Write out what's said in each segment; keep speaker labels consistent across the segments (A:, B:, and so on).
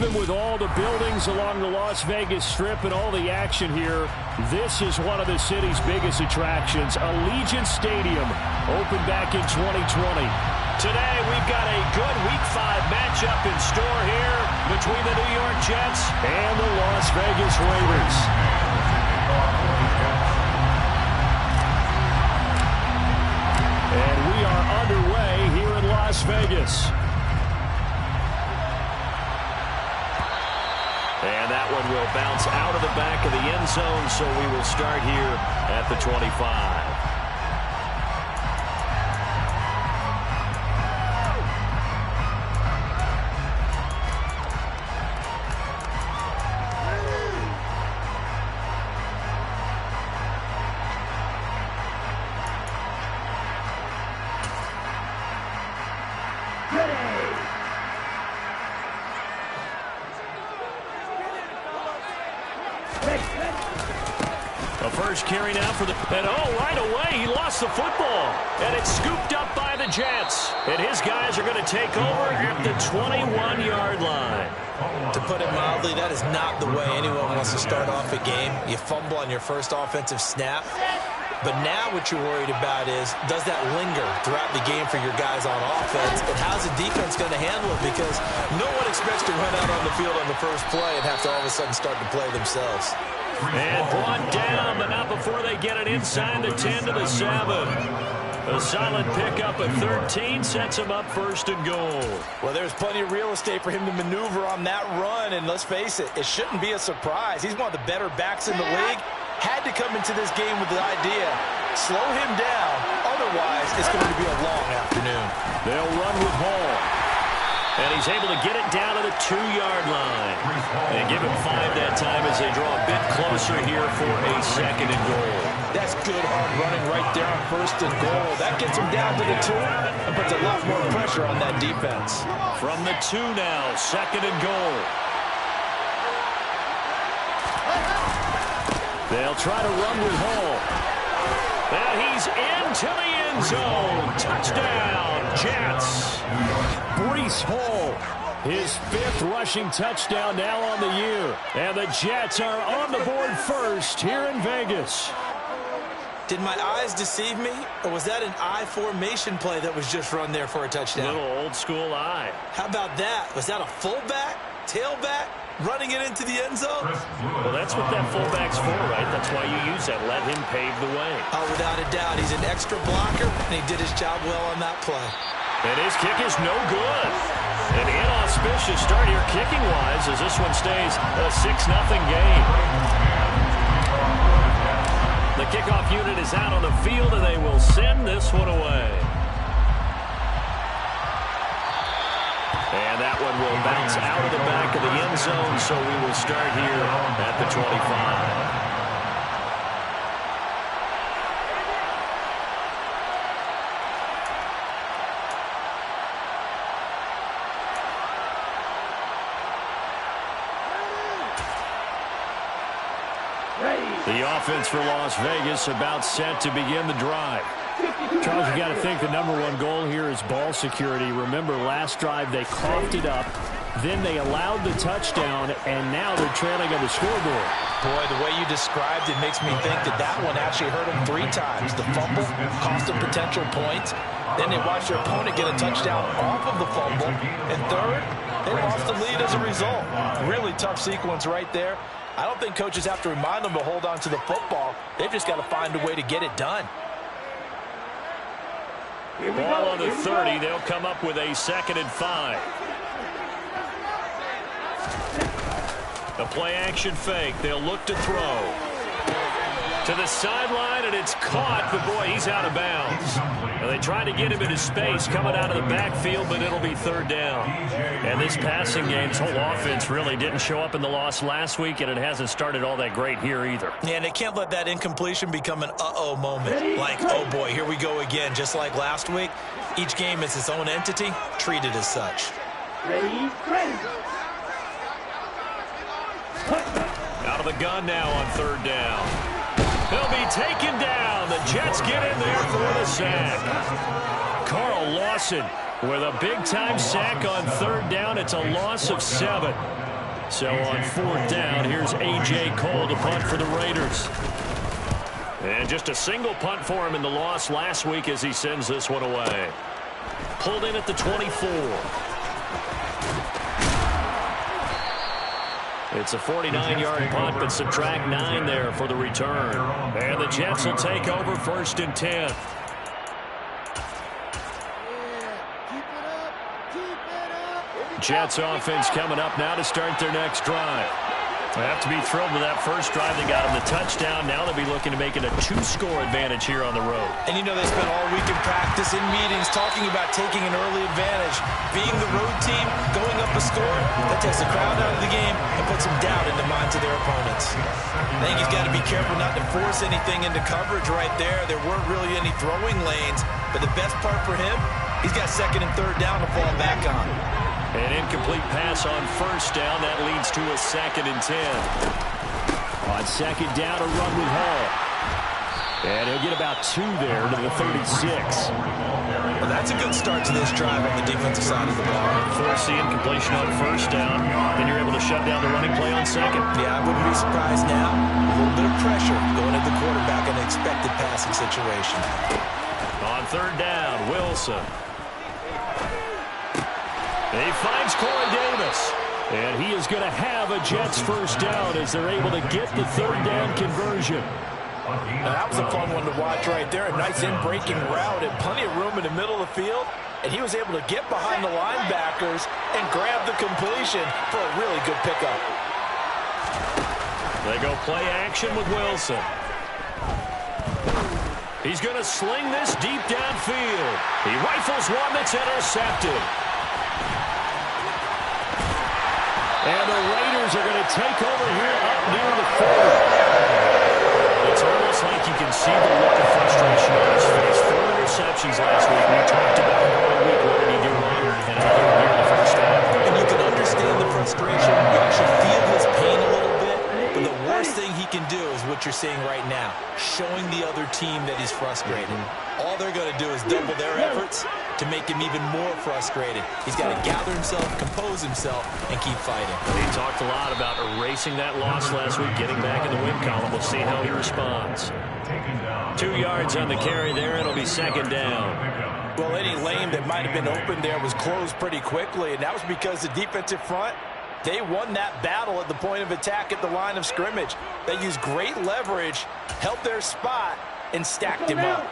A: even with all the buildings along the Las Vegas Strip and all the action here, this is one of the city's biggest attractions. Allegiant Stadium opened back in 2020.
B: Today, we've got a good Week 5 matchup in store here between the New York Jets
A: and the Las Vegas Raiders. And we are underway here in Las Vegas.
B: And that one will bounce out of the back of the end zone, so we will start here at the 25. A first carry now for the... And right away, he lost the football. And it's scooped up by the Jets. And his guys are going to take over at the 21-yard line.
C: To put it mildly, that is not the way anyone wants to start off a game. You fumble on your first offensive snap. But now what you're worried about is, does that linger throughout the game for your guys on offense? And how's the defense going to handle it? Because no one expects to run out on the field on the first play and have to all of a sudden start to play themselves.
B: And brought down, but not before they get it inside the 10 to the 7. A solid pickup at 13 sets him up first and goal.
C: Well, there's plenty of real estate for him to maneuver on that run, and let's face it, it shouldn't be a surprise. He's one of the better backs in the league. Had to come into this game with the idea, slow him down, otherwise it's going to be a long afternoon.
B: They'll run with Hall. And he's able to get it down to the 2-yard line. They give him 5 that time as they draw a bit closer here for a second and goal.
C: That's good hard running right there on first and goal. That gets him down to the 2 and puts a lot more pressure on that defense.
B: From the 2 now, second and goal. They'll try to run with Hall. And he's into the end zone. Touchdown, Jets.
A: Breece Hall, his 5th rushing touchdown now on the year. And the Jets are on the board first here in Vegas.
C: Did my eyes deceive me, or was that an I formation play that was just run there for a touchdown?
B: Little old school eye.
C: How about that? Was that a fullback, tailback, running it into the end zone?
B: Well, that's what that fullback's for, right? That's why you use that. Let him pave the way.
C: Oh, without a doubt. He's an extra blocker, and he did his job well on that play.
B: And his kick is no good. An inauspicious start here kicking-wise as this one stays a 6-0 game. The kickoff unit is out on the field, and they will send this one away. And that one will bounce out of the back of the end zone, so we will start here at the 25. The offense for Las Vegas about set to begin the drive.
A: Charles, you got to think the #1 goal here is ball security. Remember, last drive they coughed it up, then they allowed the touchdown, and now they're trailing on the scoreboard.
C: Boy, the way you described it makes me think that that one actually hurt them 3 times. The fumble cost them potential points. Then they watched their opponent get a touchdown off of the fumble. And third, they lost the lead as a result. Really tough sequence right there. I don't think coaches have to remind them to hold on to the football. They've just got to find a way to get it done.
B: Ball on the 30. They'll come up with a 2nd and 5. The play-action fake. They'll look to throw. To the sideline, and it's caught, but boy, he's out of bounds. Now, they tried to get him into space coming out of the backfield, but it'll be 3rd down. And this passing game, this whole offense really didn't show up in the loss last week, and it hasn't started all that great here either.
C: Yeah, and they can't let that incompletion become an uh-oh moment. Like, oh boy, here we go again, just like last week. Each game is its own entity, treated as such.
D: Ready.
B: Out of the gun now on 3rd down. He'll be taken down. The Jets get in there for the sack. Carl Lawson with a big-time sack on 3rd down. It's a loss of 7.
A: So on 4th down, here's A.J. Cole to punt for the Raiders.
B: And just a single punt for him in the loss last week as he sends this one away. Pulled in at the 24. It's a 49-yard punt, but subtract 9 there for the return. And the Jets will take over 1st and 10. Jets offense coming up now to start their next drive. They have to be thrilled with that first drive. They got them the touchdown. Now they'll be looking to make it a 2-score advantage here on the road.
C: And you know they spent all week in practice, in meetings, talking about taking an early advantage. Being the road team, going up a score, that takes the crowd out of the game and puts some doubt in the minds of their opponents. I think he's got to be careful not to force anything into coverage right there. There weren't really any throwing lanes, but the best part for him, he's got 2nd and 3rd down to fall back on.
B: An incomplete pass on 1st down. That leads to a 2nd and 10.
A: On 2nd down, a run with Hall. And he'll get about 2 there to the 36.
C: Well, that's a good start to this drive on the defensive side of the ball.
B: Force the incompletion on 1st down. Then you're able to shut down the running play on 2nd.
C: Yeah, I wouldn't be surprised now. A little bit of pressure going at the quarterback in an expected passing situation.
B: On 3rd down, Wilson. He finds Corey Davis.
A: And he is going to have a Jets 1st down as they're able to get the 3rd down conversion.
C: Now, that was a fun one to watch right there. A nice in-breaking route and plenty of room in the middle of the field. And he was able to get behind the linebackers and grab the completion for a really good pickup.
B: They go play action with Wilson. He's going to sling this deep downfield. He rifles one that's intercepted.
A: And the Raiders are going to take over here up near the 40.
B: It's almost like you can see the look of frustration on his face. 4 interceptions last week. We talked about all week. What did he do wrong? And again, here in the 1st half.
C: And you can understand the frustration. You actually feel his pain a little bit. But the worst thing he can do is what you're seeing right now, showing the other team that he's frustrated. All they're going to do is double their efforts to make him even more frustrated. He's got to gather himself, compose himself, and keep fighting.
B: He talked a lot about erasing that loss last week, getting back in the win column. We'll see how he responds. 2 yards on the carry there. It'll be 2nd down.
C: Well, any lane that might have been open there was closed pretty quickly, and that was because the defensive front, they won that battle at the point of attack at the line of scrimmage. They used great leverage, held their spot, and stacked him up.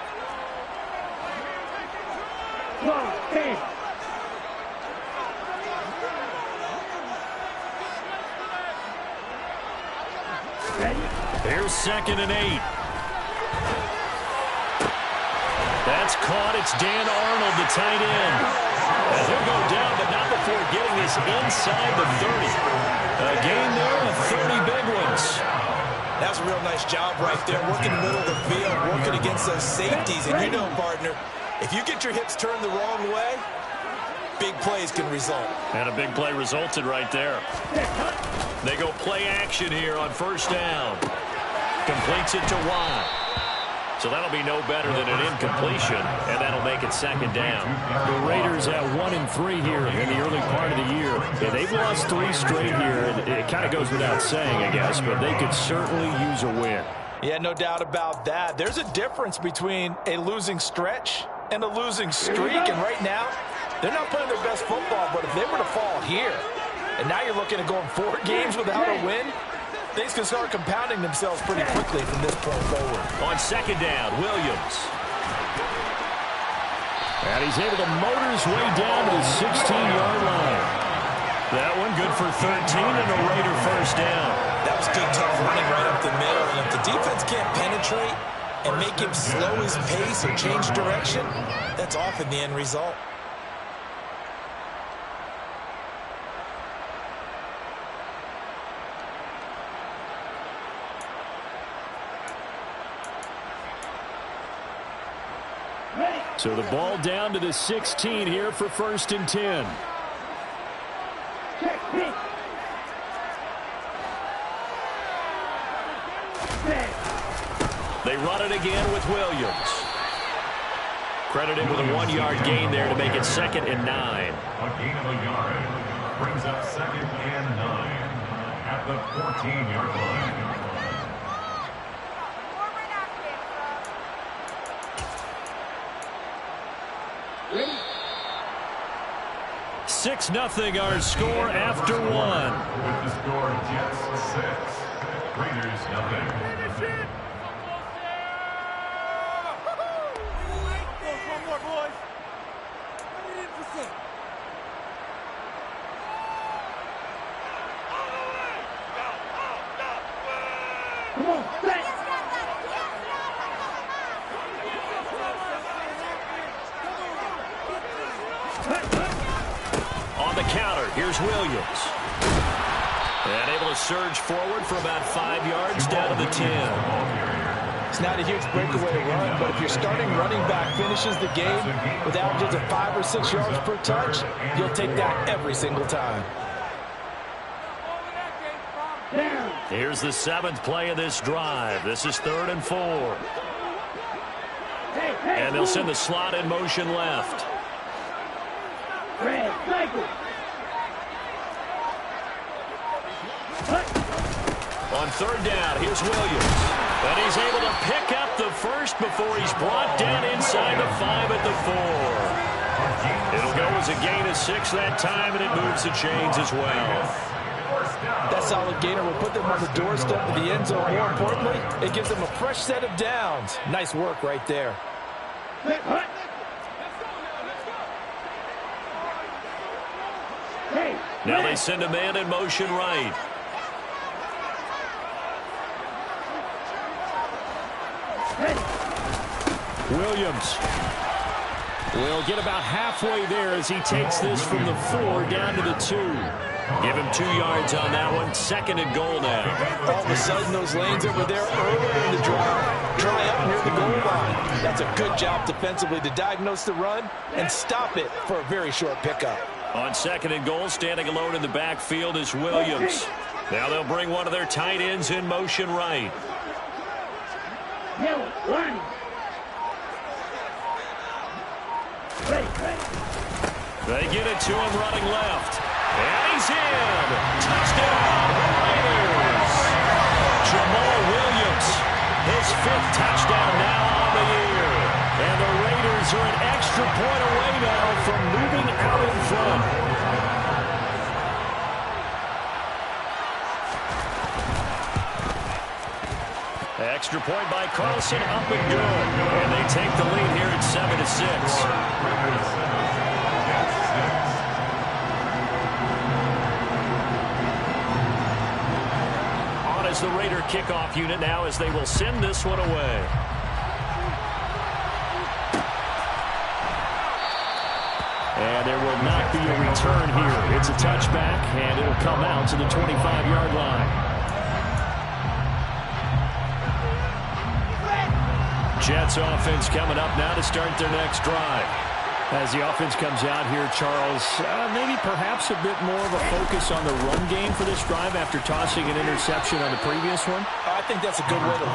B: Here's 2nd and 8. That's caught. It's Dan Arnold, the tight end. And he'll go down, but not before getting this inside the 30. A gain there of 30 big ones.
C: That was a real nice job right there, working the middle of the field, working against those safeties. And you know, partner, if you get your hips turned the wrong way, big plays can result.
B: And a big play resulted right there. They go play action here on 1st down. Completes it to Watt. So that'll be no better than an incompletion, and that'll make it 2nd down.
A: The Raiders at 1-3 here in the early part of the year. Yeah, they've lost 3 straight here, and it kind of goes without saying, I guess, but they could certainly use a win.
C: Yeah, no doubt about that. There's a difference between a losing stretch and a losing streak, and right now, they're not playing their best football, but if they were to fall here, and now you're looking at going 4 games without a win, things can start compounding themselves pretty quickly from this point forward.
B: On 2nd down, Williams.
A: And he's able to motor his way down to the 16-yard line.
B: That one good for 13 and a Raider 1st down.
C: That was good, tough running right up the middle, and if the defense can't penetrate and make him slow his pace or change direction, that's often the end result.
A: So the ball down to the 16 here for 1st and 10.
B: They run it again with Williams. Credited with a 1-yard gain there to make it 2nd and 9.
D: A gain of a yard brings up 2nd and 9. at the 14-yard line.
B: 6-0 our score after one.
D: With the score, Jets 6, Raiders nothing.
B: On the counter, here's Williams. And able to surge forward for about 5 yards down to the 10.
C: It's not a huge breakaway run, but if your starting running back finishes the game with averages of 5 or 6 yards per touch, you'll take that every single time.
B: Here's the 7th play of this drive. This is 3rd and 4. And they'll send the slot in motion left. On 3rd down, here's Williams. And he's able to pick up the first before he's brought down inside the 5 at the 4. It'll go as a gain of 6 that time, and it moves the chains as well.
C: That solid gainer will put them on the doorstep of the end zone. More importantly, it gives them a fresh set of downs. Nice work right there.
B: Now they send a man in motion right. Williams will get about halfway there as he takes this from the 4 down to the 2. Give him 2 yards on that one. 2nd and goal now.
C: All of a sudden, those lanes over there earlier in the drive dry up near the goal line. That's a good job defensively to diagnose the run and stop it for a very short pickup.
B: On 2nd and goal, standing alone in the backfield is Williams. Now they'll bring one of their tight ends in motion right. They get it to him running left. And he's in. Touchdown, Raiders. Jamal Williams, his 5th touchdown now on the year. And the Raiders are an extra point away now from moving out in front. Extra point by Carlson, up and good. And they take the lead here at 7-6. As the Raider kickoff unit now as they will send this one away. And there will not be a return here. It's a touchback, and it'll come out to the 25-yard line. Jets offense coming up now to start their next drive. As the offense comes out here, Charles, maybe perhaps a bit more of a focus on the run game for this drive after tossing an interception on the previous one?
C: I think that's a good way to